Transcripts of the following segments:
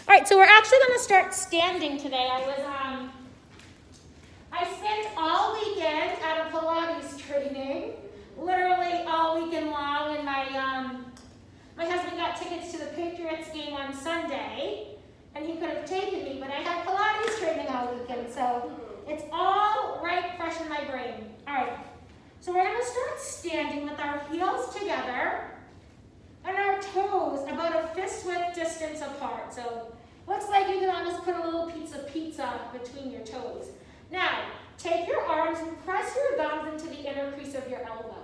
All right, so we're actually going to start standing today. I spent all weekend at a Pilates training, literally all weekend long, and my husband got tickets to the Patriots game on Sunday, and he could have taken me, but I had Pilates training all weekend, so it's all right fresh in my brain. All right, so we're going to start standing with our heels together and our toes about a fist width distance apart. So looks like you can almost put a little piece of pizza between your toes. Now, take your arms and press your thumbs into the inner crease of your elbow.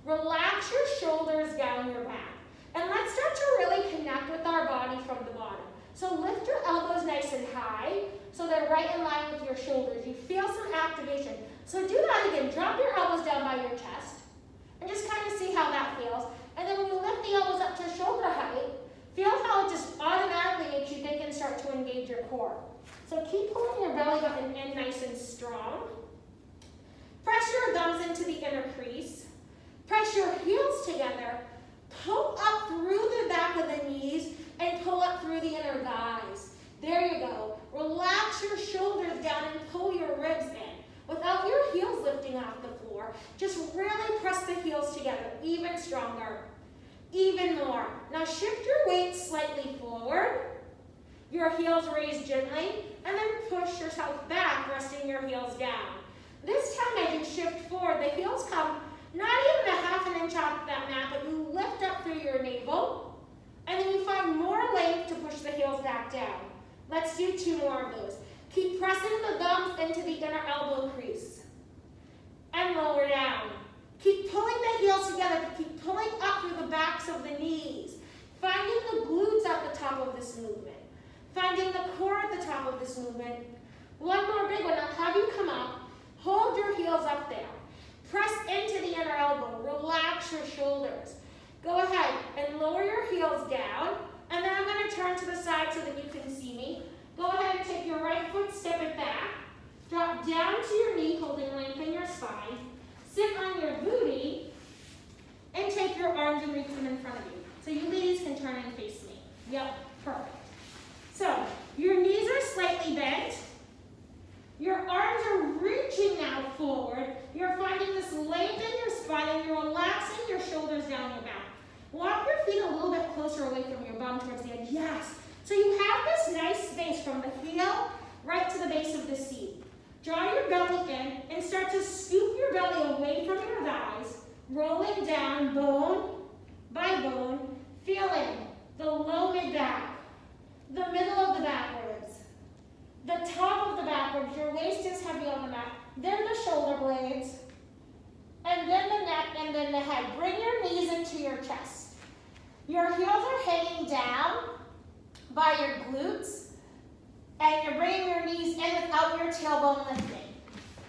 Relax your shoulders down your back. And let's start to really connect with our body from the bottom. So lift your elbows nice and high so they're right in line with your shoulders. You feel some activation. So do that again. Drop your elbows down by your chest and just kind of see how that feels. And then when you lift the elbows up to shoulder height, feel how it just automatically makes you think and start to engage your core. So keep pulling your belly button in nice and strong. Press your thumbs into the inner crease. Press your heels together. Pull up through the back of the knees and pull up through the inner thighs. There you go. Relax your shoulders down and pull your ribs in. Without your heels lifting off the floor, just really press the heels together, even stronger, even more. Now shift your weight slightly forward, your heels raised gently, and then push yourself back, resting your heels down. This time as you shift forward, the heels come not even a half an inch off that mat, but you lift up through your navel, and then you find more length to push the heels back down. Let's do 2 more of those. Keep pressing the thumbs into the inner elbow crease and lower down. Keep pulling the heels together. Keep pulling up through the backs of the knees. Finding the glutes at the top of this movement. Finding the core at the top of this movement. One more big one. I'll have you come up. Hold your heels up there. Press into the inner elbow. Relax your shoulders. Go ahead and lower your heels down. And then I'm going to turn to the side so that you can see me. Go ahead and take your right foot, step it back. Drop down to your knee, holding length in your spine. Sit on your booty, and take your arms and reach them in front of you. So you ladies can turn and face me. Yep, perfect. So your knees are slightly bent. Your arms are reaching now forward. You're finding this length in your spine, and you're relaxing your shoulders down your back. Walk your feet a little bit closer away from your bum towards the edge. Yes. So you have this nice space from the heel right to the base of the seat. Draw your belly in and start to scoop your belly away from your thighs, rolling down bone by bone, feeling the low mid-back, the middle of the back ribs, the top of the back ribs. Your waist is heavy on the mat, then the shoulder blades, and then the neck, and then the head. Bring your knees into your chest. Your heels are hanging down by your glutes, and you're bringing your knees in without your tailbone lifting.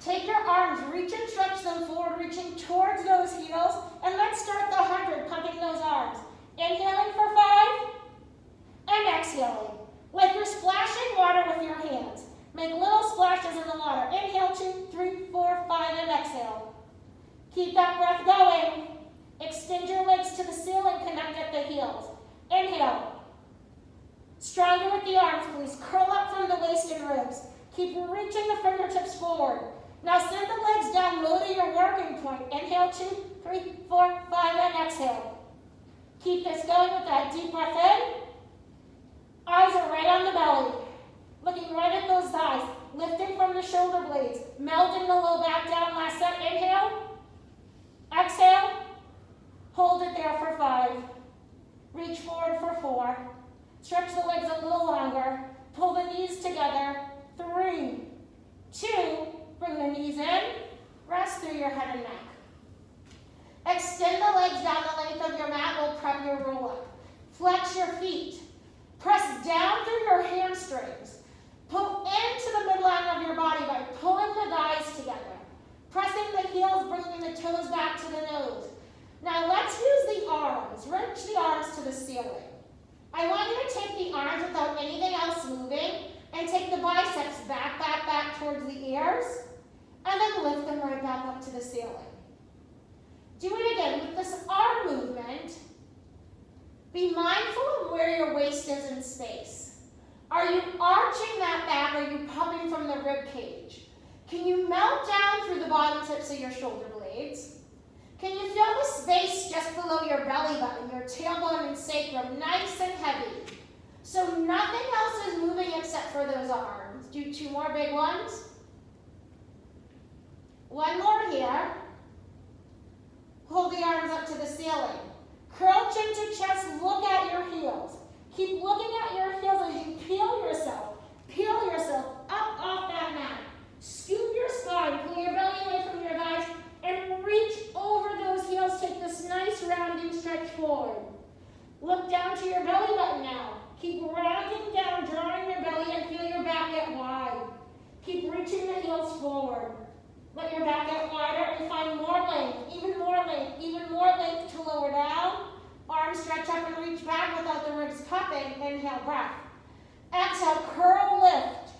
Take your arms, reach and stretch them forward, reaching towards those heels, and let's start the 100, pumping those arms. Inhaling for 5, and exhaling. Like you're splashing water with your hands. Make little splashes in the water. Inhale, 2, 3, 4, 5, and exhale. Keep that breath going. Extend your legs to the ceiling, connect at the heels. Inhale. Stronger with the arms, please. Curl up from the waist and ribs. Keep reaching the fingertips forward. Now send the legs down low to your working point. Inhale, 2, 3, 4, 5, and exhale. Keep this going with that deep breath in. Eyes are right on the belly. Looking right at those thighs. Lifting from the shoulder blades. Melting the low back down. Last set. Inhale. Exhale. Hold it there for 5. Reach forward for 4. Stretch the legs a little longer. Pull the knees together. 3, 2, bring the knees in. Rest through your head and neck. Extend the legs down the length of your mat. We'll prep your roll up. Flex your feet. Press down through your hamstrings. Pull into the midline of your body by pulling the thighs together. Pressing the heels, bringing the toes back to the nose. Now let's use the arms. Reach the arms to the ceiling. I want you to take the arms without anything else moving and take the biceps back towards the ears, and then lift them right back up to the ceiling. Do it again with this arm movement. Be mindful of where your waist is in space. Are you arching that back, or are you popping from the rib cage? Can you melt down through the bottom tips of your shoulder blades? Can you feel the space just below your belly button, your tailbone and sacrum, nice and heavy? So nothing else is moving except for those arms. Do 2 more big ones. 1 more here. Hold the arms up to the ceiling. Curl chin to chest, look at your heels. Keep looking at your heels as you peel yourself up off that mat. Scoop your spine, pull your belly away from your thighs, and reach over those heels. Take this nice rounding stretch forward. Look down to your belly button now. Keep rounding down, drawing your belly, and feel your back get wide. Keep reaching the heels forward. Let your back get wider and find more length, even more length to lower down. Arms stretch up and reach back without the ribs cupping. Inhale, breath. Exhale, curl, lift.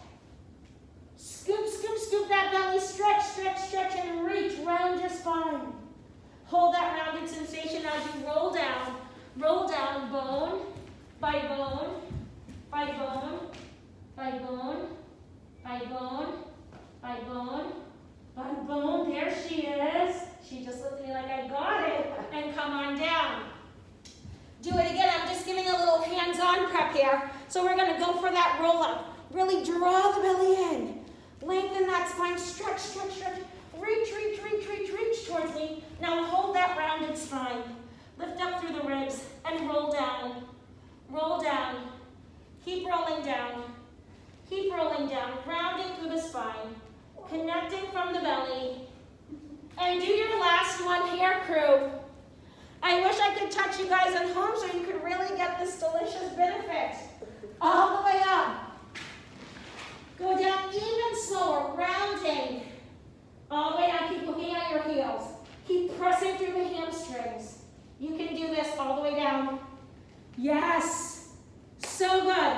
Scoop, scoop, scoop that belly. Stretch, stretch, stretch, and reach. Round your spine. Hold that rounded sensation as you roll down. Roll down, bone by bone, by bone, by bone, by bone, by bone, by bone. There she is. She just looked at me like I got it. And come on down. Do it again. I'm just giving a little hands-on prep here. So we're going to go for that roll-up. Really draw the belly in. Lengthen that spine. Stretch, stretch, stretch. Reach, reach, reach, reach, reach towards me. Now hold that rounded spine. Lift up through the ribs and roll down. Roll down. Keep rolling down. Keep rolling down. Rounding through the spine. Connecting from the belly. And do your last one here, crew. I wish I could touch you guys at home so you could really get this delicious benefit. All the way up. Go down even slower, rounding. All the way down. Keep looking at your heels. Keep pressing through the hamstrings. You can do this all the way down. Yes. So good.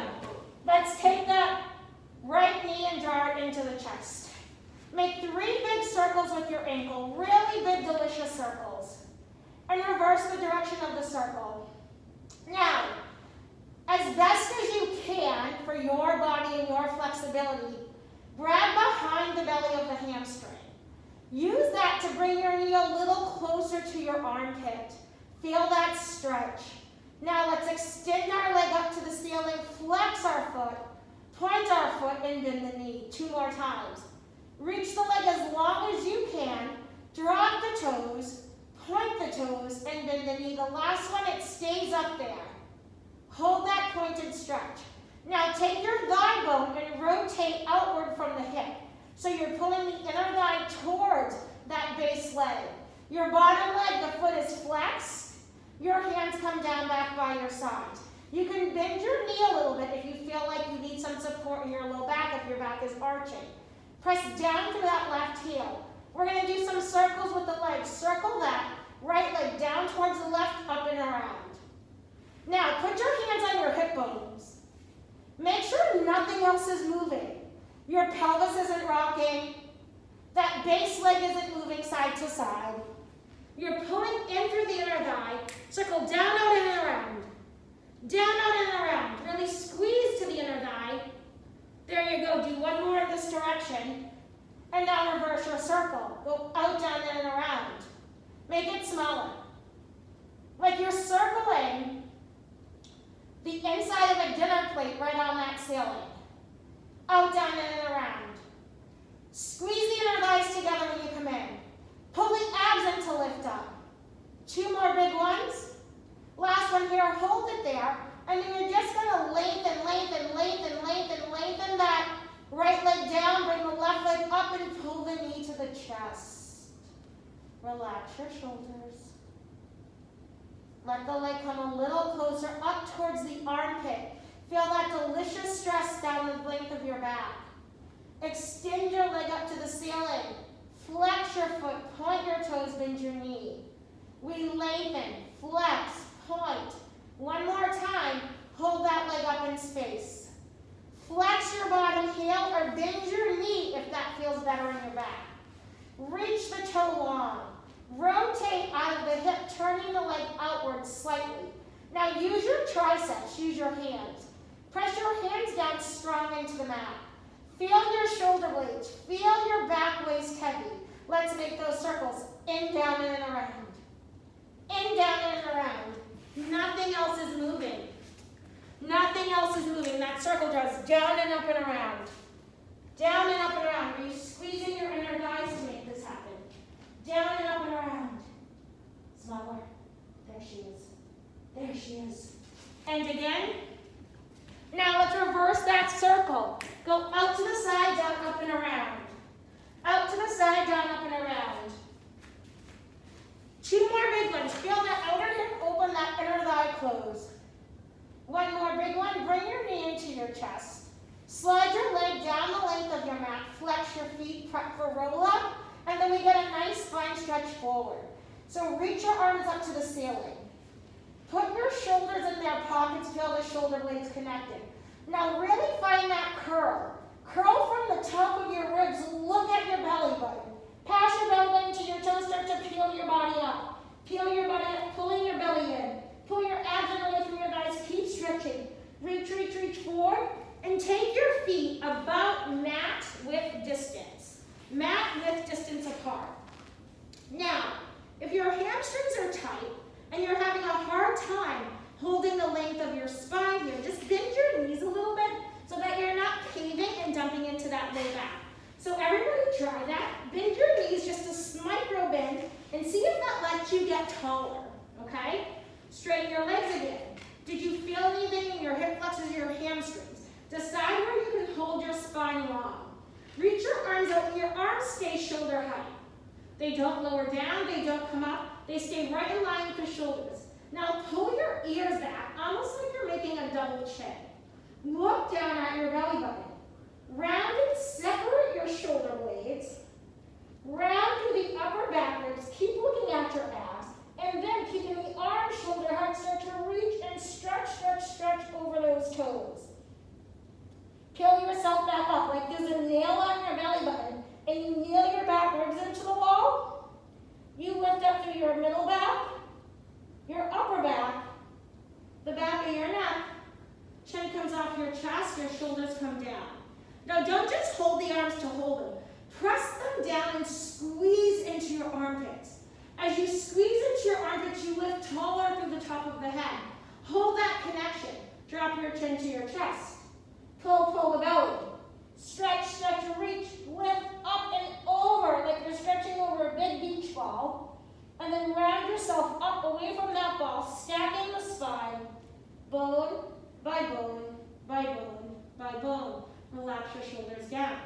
Let's take that right knee and draw it into the chest. Make 3 big circles with your ankle. Really big, delicious circles. And reverse the direction of the circle. Now, as best as you can for your body and your flexibility, grab behind the belly of the hamstring. Use that to bring your knee a little closer to your armpit. Feel that stretch. Now let's extend our leg up to the ceiling, flex our foot, point our foot, and bend the knee. 2 more times. Reach the leg as long as you can, drop the toes, point the toes, and bend the knee. The last one, it stays up there. Hold that pointed stretch. Now take your thigh bone and rotate outward from the hip. So you're pulling the inner thigh towards that base leg. Your bottom leg, the foot is flexed. Your hands come down back by your sides. You can bend your knee a little bit if you feel like you need some support in your low back if your back is arching. Press down through that left heel. We're going to do some circles with the legs. Circle that. Right leg down towards the left, up and around. Now, put your hands on your hip bones. Make sure nothing else is moving. Your pelvis isn't rocking. That base leg isn't moving side to side. You're pulling in through the inner thigh. Circle down, out, and around. Down, out, and around. Really squeeze to the inner thigh. There you go. Do 1 more in this direction. And now reverse your circle. Go out, down, and around. Make it smaller. Like you're circling the inside of a dinner plate right on that ceiling. Out, down, and around. Squeeze the inner thighs together when you come in. Pull the abs in to lift up. 2 more big ones. Last one here, hold it there. And then you're just going to lengthen, lengthen, lengthen, lengthen, lengthen that right leg down. Bring the left leg up and pull the knee to the chest. Relax your shoulders. Let the leg come a little closer up towards the armpit. Feel that delicious stress down the length of your back. Extend your leg up to the ceiling. Flex your foot, point your toes, bend your knee. We lengthen, flex, point. 1 more time, hold that leg up in space. Flex your bottom heel or bend your knee if that feels better in your back. Reach the toe long. Rotate out of the hip, turning the leg outward slightly. Now use your triceps, use your hands. Press your hands down nice strong into the mat. Feel your shoulder blades. Feel your back waist heavy. Let's make those circles. In, down, and around. In, down, and around. Nothing else is moving. Nothing else is moving. That circle draws down and up and around. Down and up and around. Are you squeezing your inner thighs to make this happen? Down and up and around. Smaller. There she is. There she is. And again. Now let's reverse that circle. Go out to the side, down, up and around. Out to the side, down, up and around. Two more big ones. Feel that outer hip open, that inner thigh close. One more big one. Bring your knee into your chest. Slide your leg down the length of your mat. Flex your feet, prep for roll up. And then we get a nice spine stretch forward. So reach your arms up to the ceiling. Put your shoulders in their pockets. Feel the shoulder blades connected. Now really find that curl. Curl from the top of your ribs. Look at your belly button. Pass your belly button to your toes. Start to peel your body up. Peel your body up, pulling your belly in. Pull your abs away from your thighs. Keep stretching. Reach, reach, reach forward. And take your feet about mat width distance. Mat width distance apart. Now, if your hamstrings are tight and you're having a hard time holding the length of your spine here, just bend your knees a little bit so that you're not caving and dumping into that low back. So everybody try that. Bend your knees, just a micro bend, and see if that lets you get taller, okay? Straighten your legs again. Did you feel anything in your hip flexors, your hamstrings? Decide where you can hold your spine long. Reach your arms out, and your arms stay shoulder height. They don't lower down, they don't come up, they stay right in line with the shoulders. Now pull your ears back, almost like you're making a double chin. Look down at your belly button. Round and separate your shoulder blades. Round through the upper back ribs. Keep looking at your abs. And then keeping the arms shoulder height, start to reach and stretch, stretch, stretch over those toes. Peel yourself back up like there's a nail on your belly button and you nail your back ribs into the wall. You lift up through your middle back, your upper back, the back of your neck. Chin comes off your chest, your shoulders come down. Now don't just hold the arms to hold them. Press them down and squeeze into your armpits. As you squeeze into your armpits, you lift taller through the top of the head. Hold that connection. Drop your chin to your chest. Pull, pull the belly. Stretch, stretch, reach, lift up and over like you're stretching over a big beach ball. And then round yourself up away from that ball, stacking the spine, bone by bone, by bone, by bone. Relax your shoulders down.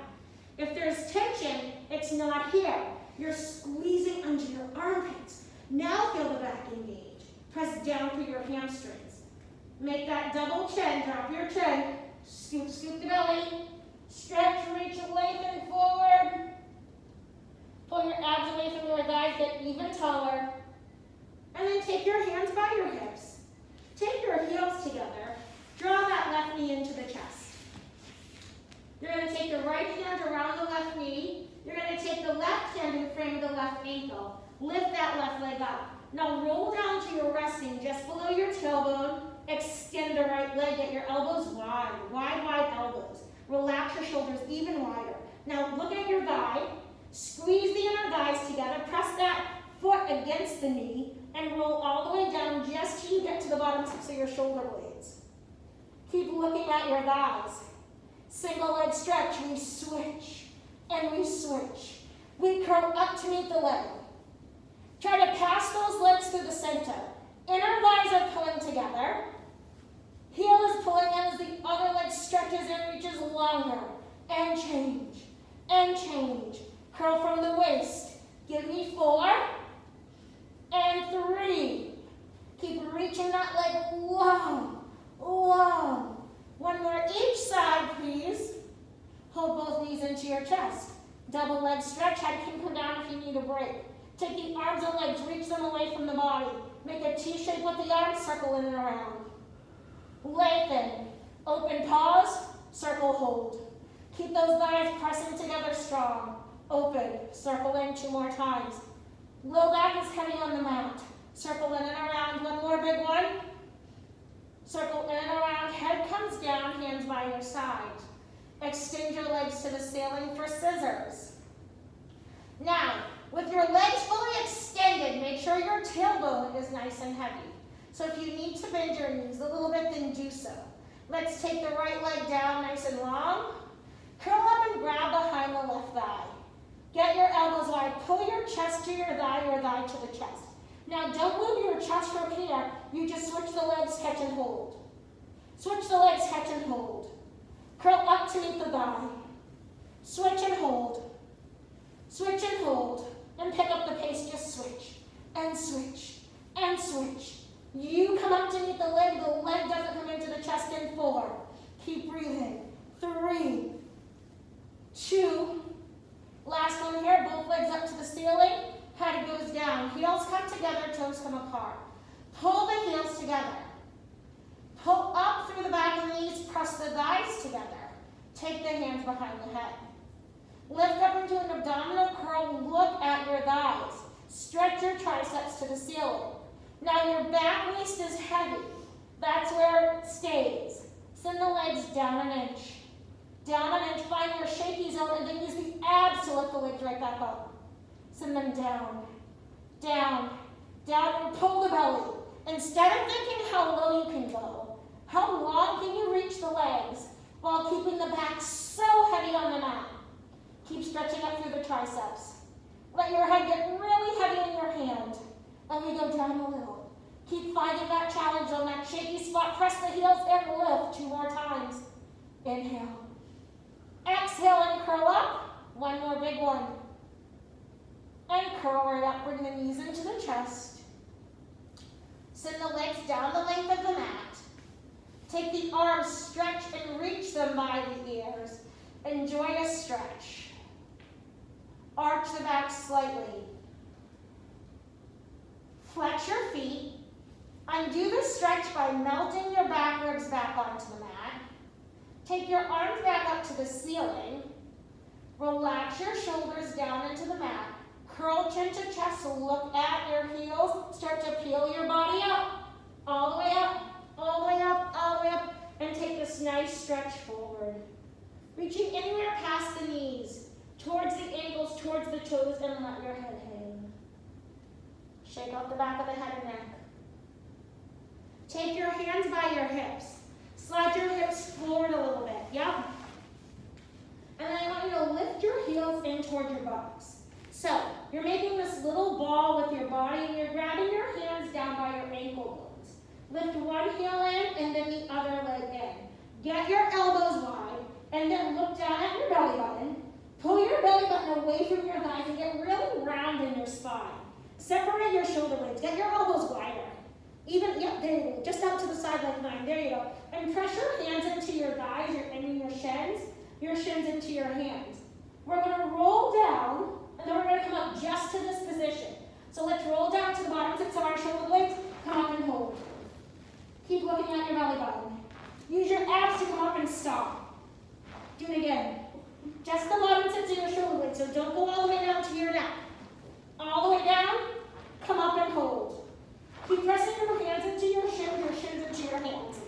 If there's tension, it's not here. You're squeezing under your armpits. Now feel the back engage. Press down through your hamstrings. Make that double chin. Drop your chin. Scoop, scoop the belly. Stretch, reach, lengthen forward. Pull your abs away from your thighs. Get even taller. And then take your hands by your hips. Take your heels together. Draw that left knee into the chest. You're going to take the right hand around the left knee. You're going to take the left hand and frame the left ankle. Lift that left leg up. Now roll down to your resting just below your tailbone. Extend the right leg. Get your elbows wide. Wide, wide elbows. Relax your shoulders even wider. Now look at your thigh. Squeeze the inner thighs together. Press that foot against the knee and roll all the way down just till you get to the bottom tips of your shoulder blades. Keep looking at your thighs. Single leg stretch, we switch, and we switch. We curl up to meet the leg. Try to pass those legs through the center. Inner thighs are pulling together. Heel is pulling in as the other leg stretches and reaches longer. And change, and change. Curl from the waist. Give me 4, and 3. Keep reaching that leg long, long. One more each side, please. Hold both knees into your chest. Double leg stretch. Head can come down if you need a break. Take the arms and legs, reach them away from the body. Make a T shape with the arms, circle in and around. Lengthen. Open, pause, circle, hold. Keep those thighs pressing together strong. Open, circle in 2 more times. Low back is heavy on the mat. Circle in and around. One more big one. Circle in and around, head comes down, hands by your side. Extend your legs to the ceiling for scissors. Now, with your legs fully extended, make sure your tailbone is nice and heavy. So if you need to bend your knees a little bit, then do so. Let's take the right leg down nice and long. Curl up and grab behind the left thigh. Get your elbows wide. Pull your chest to your thigh to the chest. Now don't move your chest from here. You just switch the legs, catch and hold. Switch the legs, catch and hold. Curl up to meet the thigh. Switch and hold. Switch and hold. And pick up the pace. Just switch and switch and switch. You come up to meet the leg doesn't come into the chest in 4. Keep breathing. 3, 2, last one here, both legs up to the ceiling, head goes down, heels come together, toes come apart. Pull the heels together. Pull up through the back of the knees, press the thighs together. Take the hands behind the head. Lift up into an abdominal curl, look at your thighs. Stretch your triceps to the ceiling. Now your back waist is heavy. That's where it stays. Send the legs down an inch. Down an inch, find your shaky zone, and then use the abs to lift the legs right back up. Send them down, down, down, and pull the belly. Instead of thinking how low you can go, how long can you reach the legs while keeping the back so heavy on the mat? Keep stretching up through the triceps. Let your head get really heavy in your hand, and we go down a little. Keep finding that challenge on that shaky spot. Press the heels and lift 2 more times. Inhale. Exhale and curl up. 1 more big one. And curl right up. Bring the knees into the chest. Send the legs down the length of the mat. Take the arms, stretch and reach them by the ears. Enjoy a stretch. Arch the back slightly. Flex your feet. Undo the stretch by melting your back ribs back onto the mat. Take your arms back up to the ceiling. Relax your shoulders down into the mat. Curl chin to chest, look at your heels. Start to peel your body up. All the way up, all the way up, all the way up. And take this nice stretch forward. Reaching anywhere past the knees, towards the ankles, towards the toes, and let your head hang. Shake out the back of the head and neck. Take your hands by your hips. Slide your hips forward a little bit. Yep. And then I want you to lift your heels in toward your buttocks. So you're making this little ball with your body, and you're grabbing your hands down by your ankle bones. Lift one heel in, and then the other leg in. Get your elbows wide, and then look down at your belly button. Pull your belly button away from your thighs and get really round in your spine. Separate your shoulder blades. Get your elbows wider. There you go. Just out to the side like mine. There you go. And press your hands into your thighs, your shins into your hands. We're going to roll down, and then we're going to come up just to this position. So let's roll down to the bottom tips of our shoulder blades. Come up and hold. Keep looking at your belly button. Use your abs to come up and stop. Do it again. Just the bottom tips of your shoulder blades, so don't go all the way down to your neck. All the way down, come up and hold. Keep pressing your hands into your shins into your hands.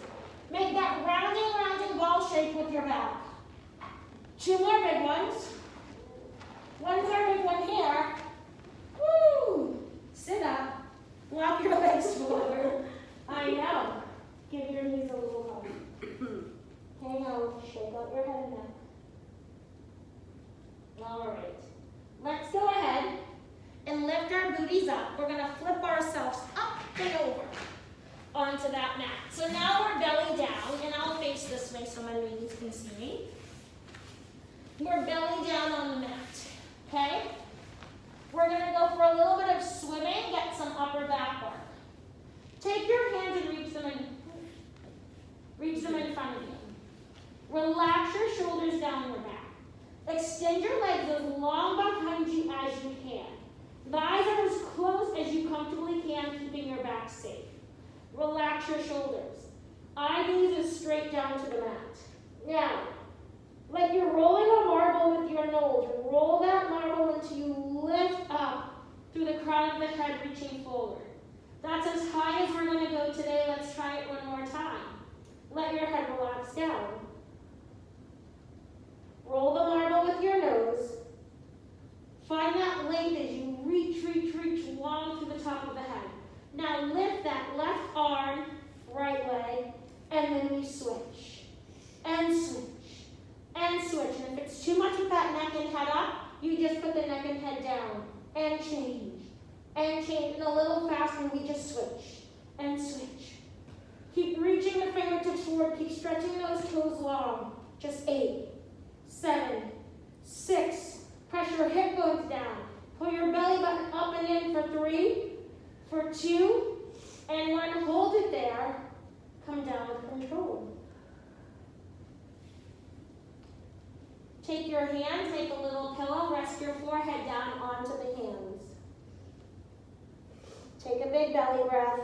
Make that rounding ball shape with your back. 2 more big ones. 1 more big one here. Woo! Sit up. Walk your legs forward. I know. Give your knees a little hug. Hang on. Shake out your head and neck. All right. Let's go ahead and lift our booties up. We're going to flip ourselves up and over onto that mat. So now we're belly down, and I'll face this way so my ladies can see me. We're belly down on the mat, okay? We're going to go for a little bit of swimming, get some upper back work. Take your hands and reach them in front of you. Relax your shoulders down your back. Extend your legs as long behind you as you can. Thighs are as close as you comfortably can, keeping your back safe. Relax your shoulders. Eye gaze straight down to the mat. Now, like you're rolling a marble with your nose. Roll that marble until you lift up through the crown of the head, reaching forward. That's as high as we're going to go today. Let's try it one more time. Let your head relax down. Roll the marble with your nose. Find that length as you reach long through the top of the head. Now lift that left arm, right leg, and then we switch. And switch. And switch. And if it's too much with that neck and head up, you just put the neck and head down. And change. And change. And a little faster, we just switch. And switch. Keep reaching the fingertips forward. Keep stretching those toes long. Just 8, 7, 6. Press your hip bones down. Pull your belly button up and in for 3, for 2, and 1. Hold it there. Come down with control. Take your hands, make a little pillow, rest your forehead down onto the hands. Take a big belly breath.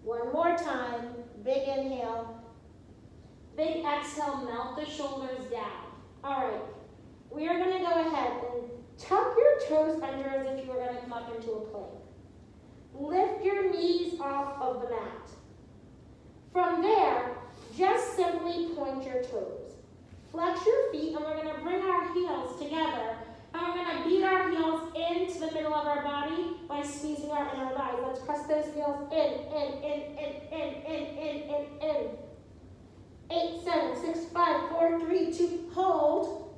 One more time, big inhale. Big exhale, melt the shoulders down. All right, we are going to go ahead and tuck your toes under as if you were going to come up into a plank. Lift your knees off of the mat. From there, just simply point your toes. Flex your feet, and we're going to bring our heels together, and we're going to beat our heels into the middle of our body by squeezing our inner thighs. Let's press those heels in. 8, 7, 6, 5, 4, 3, 2, hold.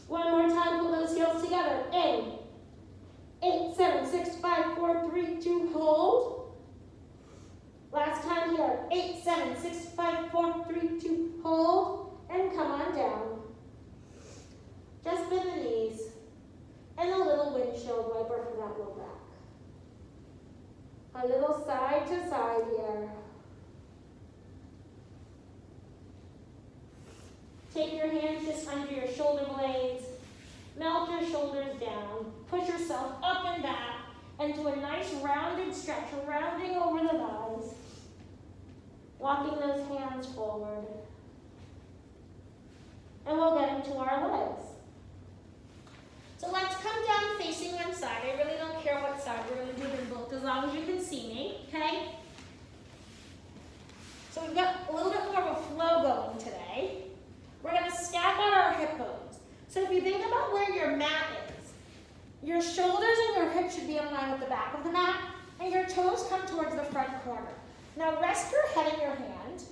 One more time, pull those heels together. In. 8, 7, 6, 5, 4, 3, 2, hold. Last time here. 8, 7, 6, 5, 4, 3, 2, hold. And come on down. Just bend the knees. And a little windshield wiper for that low back. A little side to side here. Take your hands just under your shoulder blades. Melt your shoulders down. Push yourself up and back into a nice rounded stretch, rounding over the thighs. Walking those hands forward. And we'll get into our legs. So let's come down facing one side. I really don't care what side. We're going to do them both as long as you can see me, okay? So we've got a little bit more of a flow going today. We're going to stack on our hip bones. So if you think about where your mat is, your shoulders and your hips should be in line with the back of the mat, and your toes come towards the front corner. Now rest your head in your hand.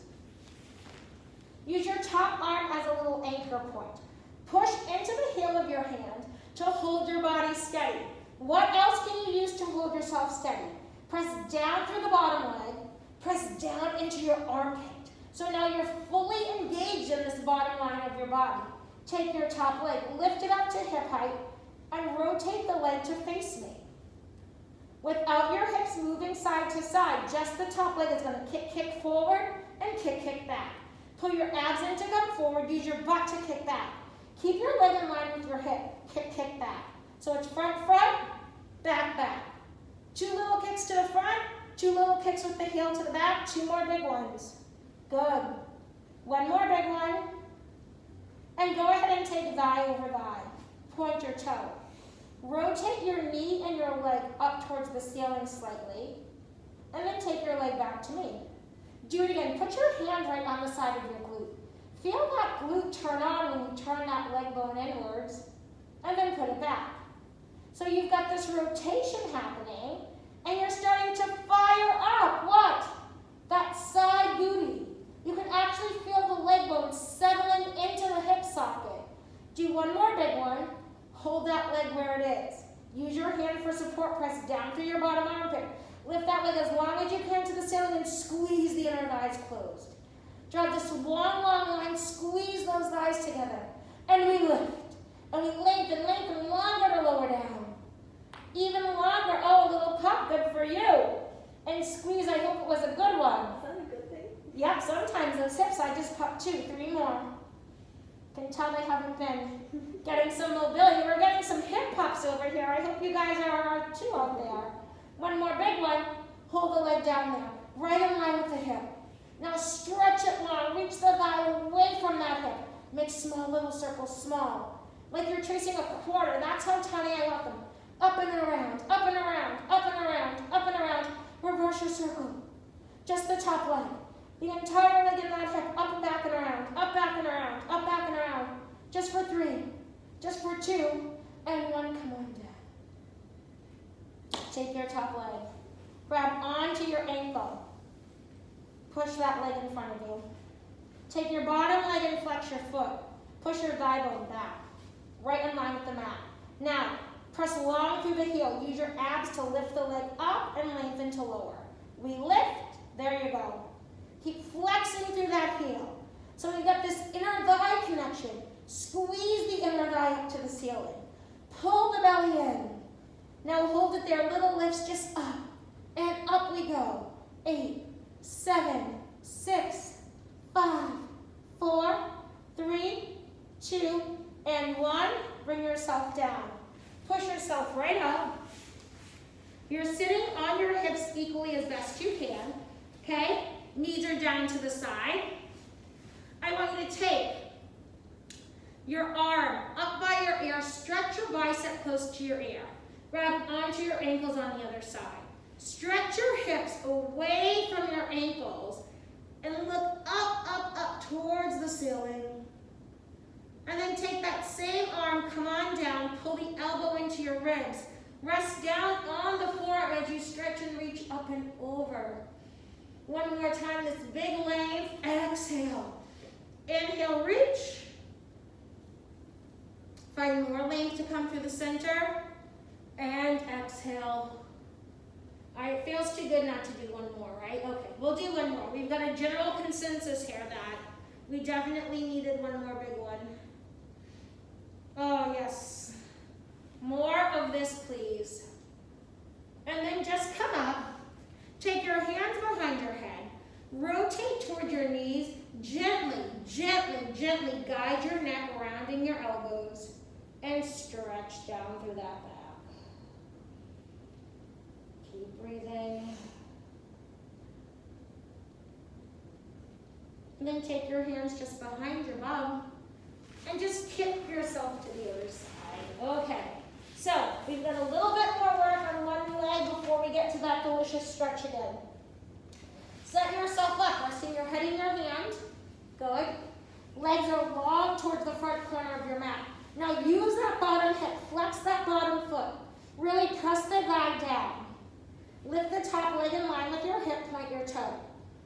Use your top arm as a little anchor point. Push into the heel of your hand to hold your body steady. What else can you use to hold yourself steady? Press down through the bottom leg. Press down into your armpit. So now you're fully engaged in this bottom line of your body. Take your top leg, lift it up to hip height, and rotate the leg to face me. Without your hips moving side to side, just the top leg is going to kick forward and kick back. Pull your abs in to come forward, use your butt to kick back. Keep your leg in line with your hip, kick back. So it's front, back. 2 little kicks to the front, 2 little kicks with the heel to the back, 2 more big ones. Good. 1 more big one. And go ahead and take thigh over thigh. Point your toe. Rotate your knee and your leg up towards the ceiling slightly. And then take your leg back to me. Do it again. Put your hand right on the side of your glute. Feel that glute turn on when you turn that leg bone inwards. And then put it back. So you've got this rotation happening. And you're starting to fire up. What? That side booty. You can actually feel the leg bone settling into the hip socket. Do 1 more big one. Hold that leg where it is. Use your hand for support. Press down through your bottom armpit. Lift that leg as long as you can to the ceiling and squeeze the inner thighs closed. Draw this long line. Squeeze those thighs together. And we lift. And we lengthen longer to lower down. Even longer. Oh, a little pop. Good for you. And squeeze. I hope it was a good one. Yep, sometimes those hips, I just pop 2, 3 more. Can tell they haven't been getting some mobility. We're getting some hip pops over here. I hope you guys are too out there. 1 more big one. Hold the leg down there, right in line with the hip. Now stretch it long. Reach the thigh away from that hip. Make small little circles, small. Like you're tracing a quarter. That's how tiny I want them. Up and around, up and around, up and around, up and around. Reverse your circle. Just the top leg. The entire leg in that hip, up and back and around, up, back and around, up, back and around. Just for 3, just for 2, and 1, come on down. Take your top leg. Grab onto your ankle. Push that leg in front of you. Take your bottom leg and flex your foot. Push your thigh bone back, right in line with the mat. Now, press long through the heel. Use your abs to lift the leg up and lengthen to lower. We lift, there you go. Keep flexing through that heel. So we got this inner thigh connection. Squeeze the inner thigh up to the ceiling. Pull the belly in. Now hold it there, little lifts just up. And up we go. 8, 7, 6, 5, 4, 3, 2, and 1. Bring yourself down. Push yourself right up. You're sitting on your hips equally as best you can. Okay? Knees are down to the side. I want you to take your arm up by your ear. Stretch your bicep close to your ear. Grab onto your ankles on the other side. Stretch your hips away from your ankles and look up, up, up towards the ceiling. And then take that same arm, come on down, pull the elbow into your ribs. Rest down on the forearm as you stretch and reach up and over. One more time, this big length. Exhale. Inhale, reach. Find more length to come through the center. And exhale. All right, it feels too good not to do one more, right? Okay, we'll do one more. We've got a general consensus here that we definitely needed one more big one. Oh, yes. More of this, please. And then just come up. Take your hands behind your head. Rotate toward your knees. Gently, gently, gently guide your neck, rounding your elbows. And stretch down through that back. Keep breathing. And then take your hands just behind your bum. And just kick yourself to the other side. Okay. So, we've got a little bit more work on one leg before we get to that delicious stretch again. Set yourself up, resting your head in your hand. Good. Legs are long towards the front corner of your mat. Now use that bottom hip, flex that bottom foot. Really press the thigh down. Lift the top leg in line with your hip, point your toe.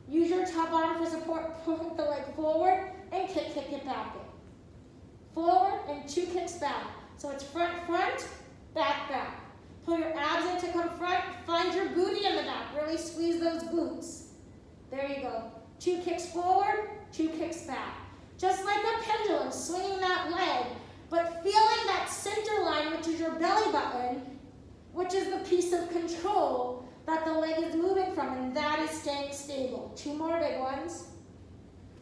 Use your top arm for support, point the leg forward, and kick it back in. Forward and 2 kicks back. So it's front, front, back, back. Pull your abs in to come front. Find your booty in the back. Really squeeze those glutes. There you go. 2 kicks forward, 2 kicks back. Just like a pendulum, swinging that leg, but feeling that center line, which is your belly button, which is the piece of control that the leg is moving from, and that is staying stable. 2 more big ones.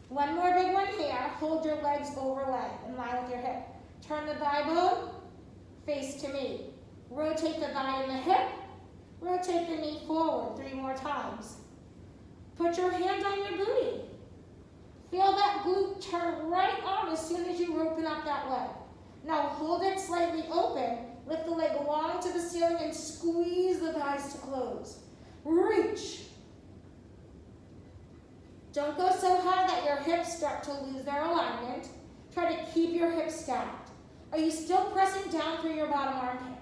1 more big one here. Hold your legs over leg in line with your hip. Turn the thigh bone, face to me. Rotate the thigh in the hip. Rotate the knee forward 3 more times. Put your hand on your booty. Feel that glute turn right on as soon as you open up that leg. Now hold it slightly open. Lift the leg long to the ceiling and squeeze the thighs to close. Reach. Don't go so high that your hips start to lose their alignment. Try to keep your hips stacked. Are you still pressing down through your bottom armpit?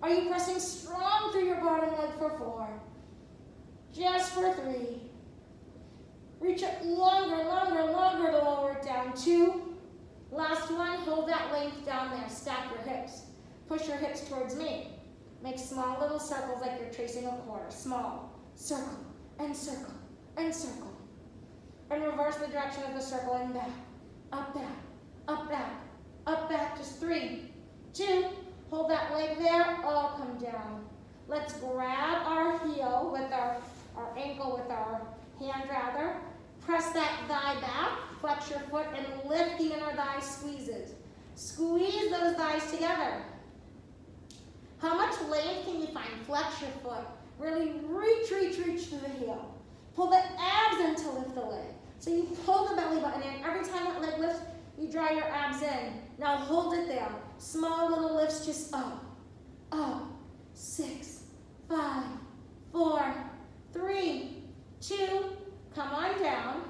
Are you pressing strong through your bottom leg for 4? Just for 3. Reach it longer, longer, longer to lower it down. 2. Last one, hold that length down there. Stack your hips. Push your hips towards me. Make small little circles like you're tracing a quarter. Small. Circle, and circle, and circle. And reverse the direction of the circle and back. Up, back, up, back, up, back. Just 3, 2. Hold that leg there. All come down. Let's grab our heel with our ankle with our hand rather. Press that thigh back. Flex your foot and lift the inner thigh squeezes. Squeeze those thighs together. How much length can you find? Flex your foot. Really reach, reach, reach to the heel. Pull the abs in to lift the leg. So you pull the belly button in. Every time that leg lifts, you draw your abs in. Now hold it there. Small little lifts just up, up, 6, 5, 4, 3, 2, come on down.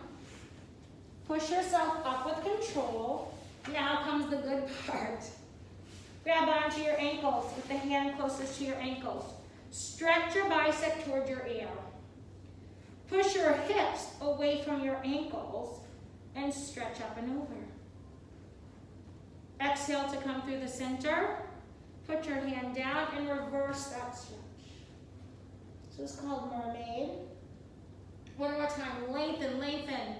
Push yourself up with control. Now comes the good part. Grab onto your ankles with the hand closest to your ankles. Stretch your bicep toward your ear. Push your hips away from your ankles and stretch up and over. Exhale to come through the center. Put your hand down and reverse that stretch. So it's called mermaid. One more time, lengthen, lengthen.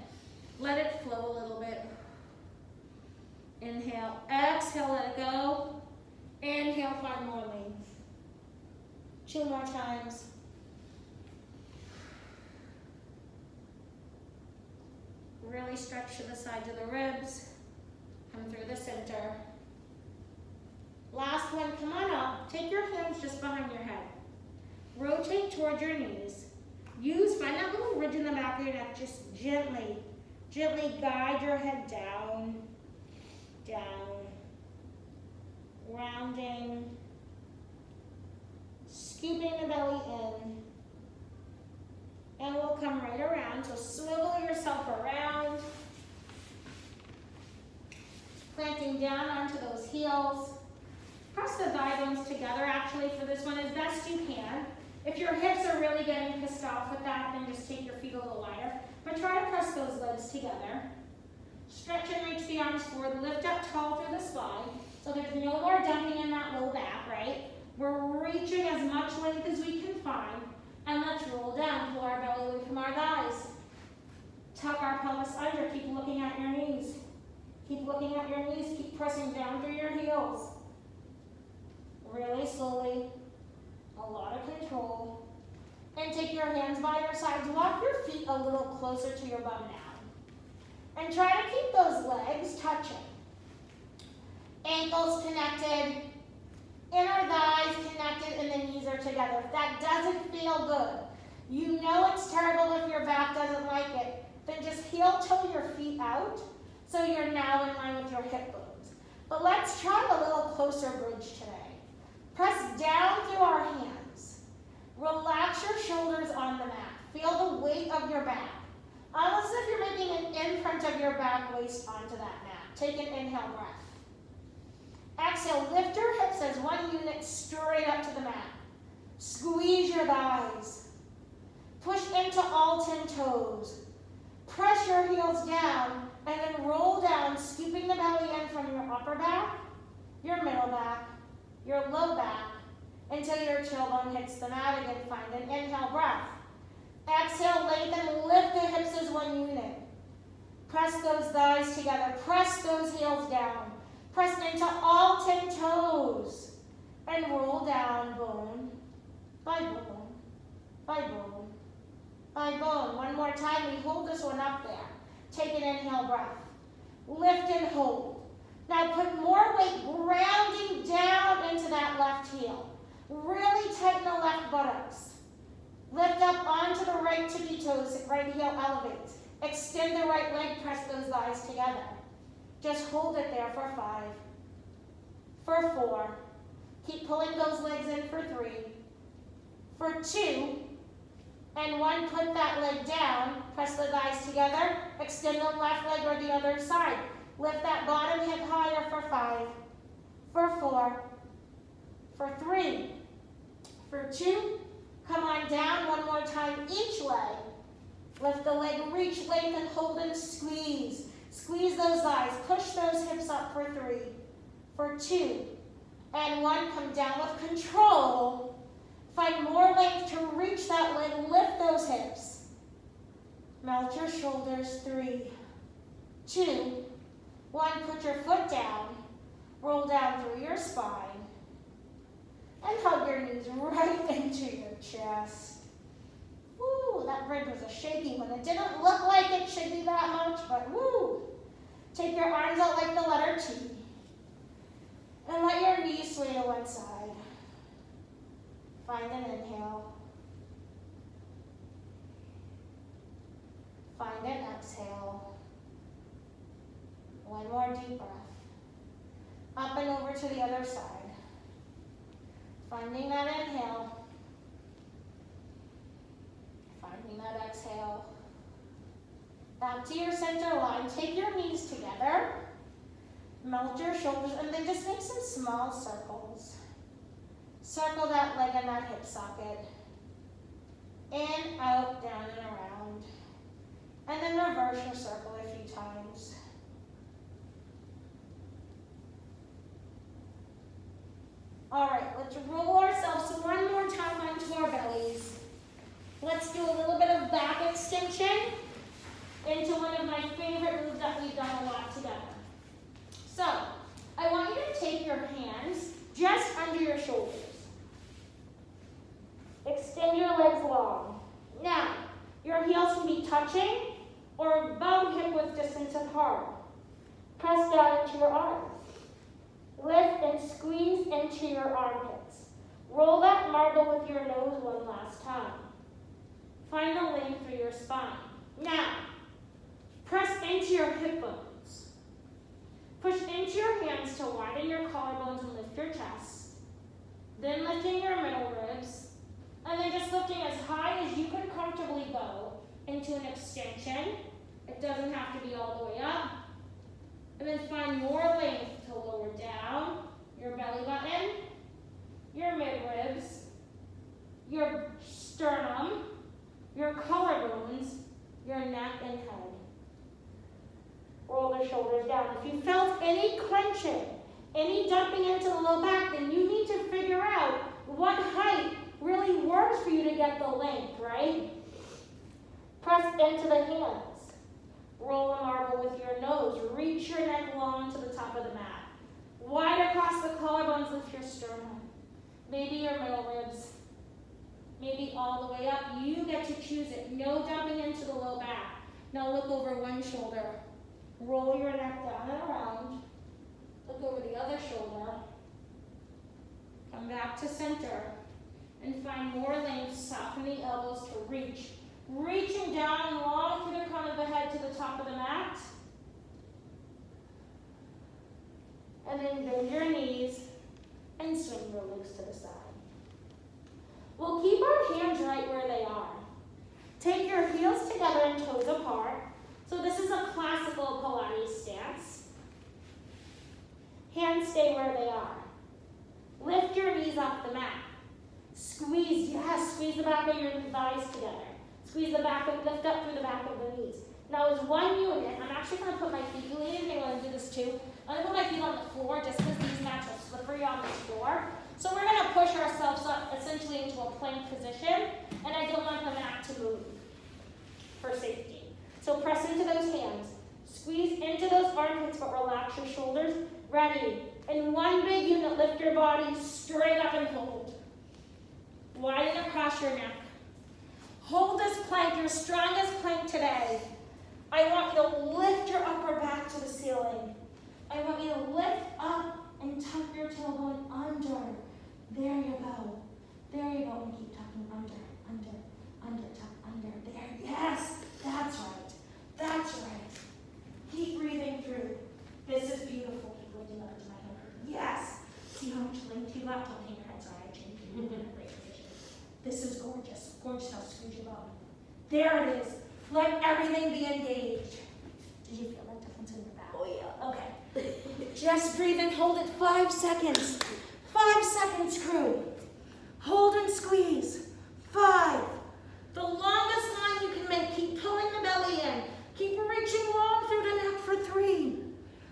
Let it flow a little bit. Inhale, exhale, let it go. Inhale, find more length. 2 more times. Really stretch to the sides of the ribs. Come through the center. Last one, come on up. Take your hands just behind your head. Rotate toward your knees. Find that little ridge in the back of your neck. Just gently guide your head down, down, rounding, scooping the belly in. And we'll come right around. So swivel yourself around. Planting down onto those heels. Press the thigh bones together actually for this one as best you can. If your hips are really getting pissed off with that, then just take your feet a little wider. But try to press those legs together. Stretch and reach the arms forward. Lift up tall through the spine. So there's no more dumping in that low back, right? We're reaching as much length as we can find. And let's roll down. Pull our belly away from our thighs. Tuck our pelvis under. Keep looking at your knees. Keep looking at your knees. Keep pressing down through your heels. Really slowly. A lot of control. And take your hands by your sides. Walk your feet a little closer to your bum now. And try to keep those legs touching. Ankles connected. Inner thighs connected and the knees are together. If that doesn't feel good, you know it's terrible if your back doesn't like it, then just heel toe your feet out so you're now in line with your hip bones. But let's try a little closer bridge today. Press down through our hands. Relax your shoulders on the mat. Feel the weight of your back. Almost as if you're making an imprint of your back waist onto that mat. Take an inhale breath. Exhale, lift your hips as one unit straight up to the mat. Squeeze your thighs. Push into all 10 toes. Press your heels down and then roll down, scooping the belly in from your upper back, your middle back, your low back, until your tailbone hits the mat again. Find an inhale breath. Exhale, lengthen, lift the hips as one unit. Press those thighs together. Press those heels down. Press into all 10 toes. And roll down bone by bone by bone by bone. One more time. We hold this one up there. Take an inhale breath. Lift and hold. Now put more weight grounding down into that left heel. Really tighten the left buttocks. Lift up onto the right tippy toes. Right heel elevates. Extend the right leg. Press those thighs together. Just hold it there for 5, for 4. Keep pulling those legs in for 3, for 2, and 1. Put that leg down. Press the thighs together. Extend the left leg or the other side. Lift that bottom hip higher for 5, for 4, for 3, for 2. Come on down one more time each leg. Lift the leg, reach, lengthen, hold, and squeeze. Squeeze those thighs. Push those hips up for 3, for 2, and 1. Come down with control. Find more length to reach that leg. Lift those hips. Melt your shoulders. 3, 2, 1. Put your foot down. Roll down through your spine. And hug your knees right into your chest. Woo, that bridge was a shaky one. It didn't look like it should be that much, but woo. Take your arms out like the letter T. And let your knees sway to one side. Find an inhale. Find an exhale. One more deep breath. Up and over to the other side. Finding that inhale. Finding that exhale. Back to your center line. Take your knees together. Melt your shoulders and then just make some small circles. Circle that leg and that hip socket. In, out, down, and around. And then reverse your circle a few times. All right, let's roll ourselves one more time onto our bellies. Let's do a little bit of back extension into one of my favorite moves that we've done a lot together. So, I want you to take your hands just under your shoulders. Extend your legs long. Now, your heels can be touching or about hip width distance apart. Press down into your arms. Lift and squeeze into your armpits. Roll that marble with your nose one last time. Find the length through your spine. Now, press into your hip bones. Push into your hands to widen your collarbones and lift your chest. Then lifting your middle ribs. And then just lifting as high as you can comfortably go into an extension. It doesn't have to be all the way up. And then find more length to lower down your belly button, your mid-ribs, your sternum, your collarbones, your neck and head. Roll the shoulders down. If you felt any clenching, any dumping into the low back, then you need to figure out what height really works for you to get the length, right? Press into the hands. Roll a marble with your nose. Reach your neck long to the top of the mat. Wide across the collarbones, lift your sternum. Maybe your middle ribs. Maybe all the way up. You get to choose it. No dumping into the low back. Now look over one shoulder. Roll your neck down and around. Look over the other shoulder. Come back to center. And find more length. Soften the elbows to reach. Reaching down long through the crown of the head to the top of the mat. And then bend your knees and swing your legs to the side. We'll keep our hands right where they are. Take your heels together and toes apart. So this is a classical Pilates stance. Hands stay where they are. Lift your knees off the mat. Squeeze, yes, squeeze the back of your thighs together. Squeeze the back, lift up through the back of the knees. Now as one unit, I'm actually going to put my feet, you ladies may want to do this too. I'm going to put my feet on the floor just because these mats are slippery on the floor. So we're going to push ourselves up essentially into a plank position, and I don't want the mat to move for safety. So press into those hands. Squeeze into those armpits, but relax your shoulders. Ready. In one big unit, lift your body straight up and hold. Widen across your neck. Hold this plank, your strongest plank today. I want you to lift your upper back to the ceiling. I want you to lift up and tuck your tailbone under. There you go. There you go. And keep tucking under, tuck under. There. Yes, that's right. That's right. Keep breathing through. This is beautiful. Keep lifting up into my hand. Yes. See how much length you got? Don't hang your head. Sorry, I changed you. You're in a great position. This is gorgeous. Gorgeous how to squeeze your body. There it is. Let everything be engaged. Did you feel that difference in your back? Oh yeah. Okay. Just breathe and hold it 5 seconds. 5 seconds, crew. Hold and squeeze. 5. The longest line you can make. Keep pulling the belly in. Keep reaching long through the neck for 3.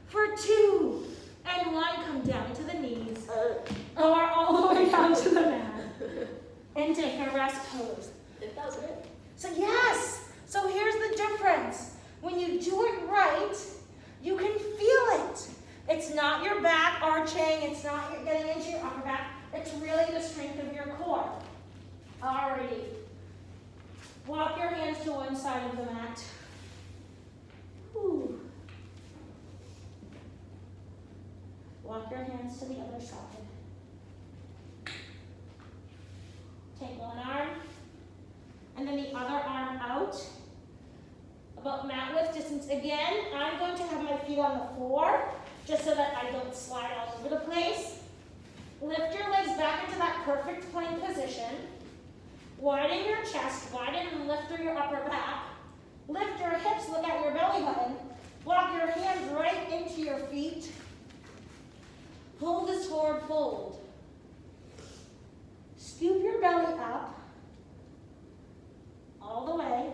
For 2. And 1. Come down to the knees. Or all the way down to the mat. And take a rest pose. It feels good. So yes. So here's the difference. When you do it right, you can feel it. It's not your back arching. It's not your getting into your upper back. It's really the strength of your core. Alrighty. Walk your hands to one side of the mat. Whew. Walk your hands to the other side. Take one arm, and then the other arm out. About mat width distance again. I'm going to have my feet on the floor, just so that I don't slide all over the place. Lift your legs back into that perfect plank position. Widen your chest, widen and lift through your upper back. Lift your hips, look at your belly button. Walk your hands right into your feet. Hold this forward fold. Scoop your belly up all the way.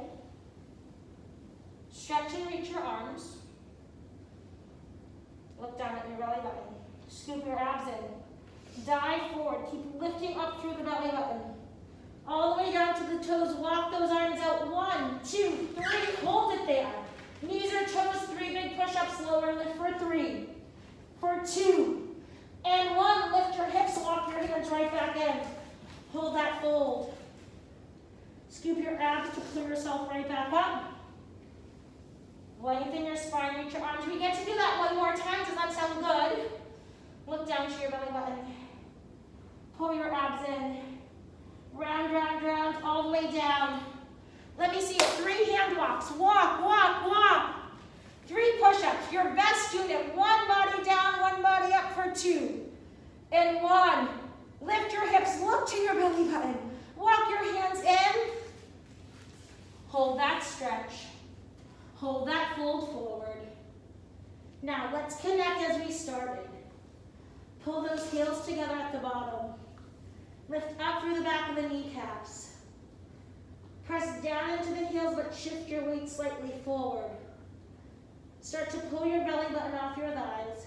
Stretch and reach your arms. Look down at your belly button. Scoop your abs in. Dive forward. Keep lifting up through the belly button. All the way down to the toes. Walk those arms out. 1, 2, 3. Hold it there. Knees or toes. 3 big push-ups. Lower. Lift for 3. For 2. And 1. Lift your hips. Walk your hands right back in. Hold that fold. Scoop your abs to pull yourself right back up. Lengthen your spine. Reach your arms. We get to do that one more time. Does that sound good? Look down to your belly button. Pull your abs in. Round, round, round, all the way down. Let me see it. 3 hand walks. Walk, walk, walk. 3 push-ups. Your best unit. 1 body down, 1 body up for 2. And 1. Lift your hips. Look to your belly button. Walk your hands in. Hold that stretch. Hold that fold forward. Now let's connect as we started. Pull those heels together at the bottom. Lift up through the back of the kneecaps. Press down into the heels, but shift your weight slightly forward. Start to pull your belly button off your thighs.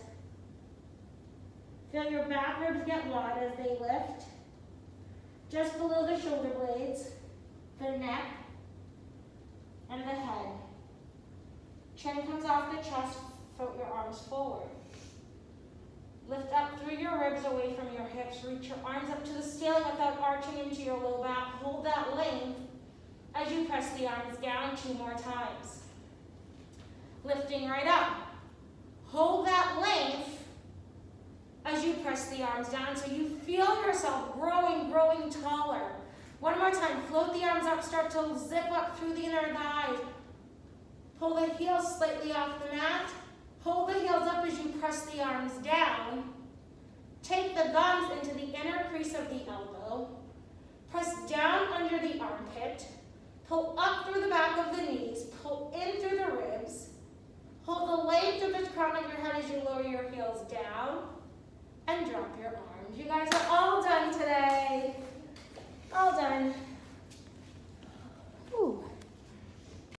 Feel your back ribs get wide as they lift. Just below the shoulder blades, the neck, and the head. Chin comes off the chest, float your arms forward. Lift up through your ribs away from your hips. Reach your arms up to the ceiling without arching into your low back. Hold that length as you press the arms down 2 more times. Lifting right up. Hold that length as you press the arms down so you feel yourself growing taller. 1 more time. Float the arms up. Start to zip up through the inner thighs. Pull the heels slightly off the mat. Hold the heels up as you press the arms down. Take the thumbs into the inner crease of the elbow. Press down under the armpit. Pull up through the back of the knees. Pull in through the ribs. Hold the length of the crown of your head as you lower your heels down. And drop your arms. You guys are all done today. All done. Whew.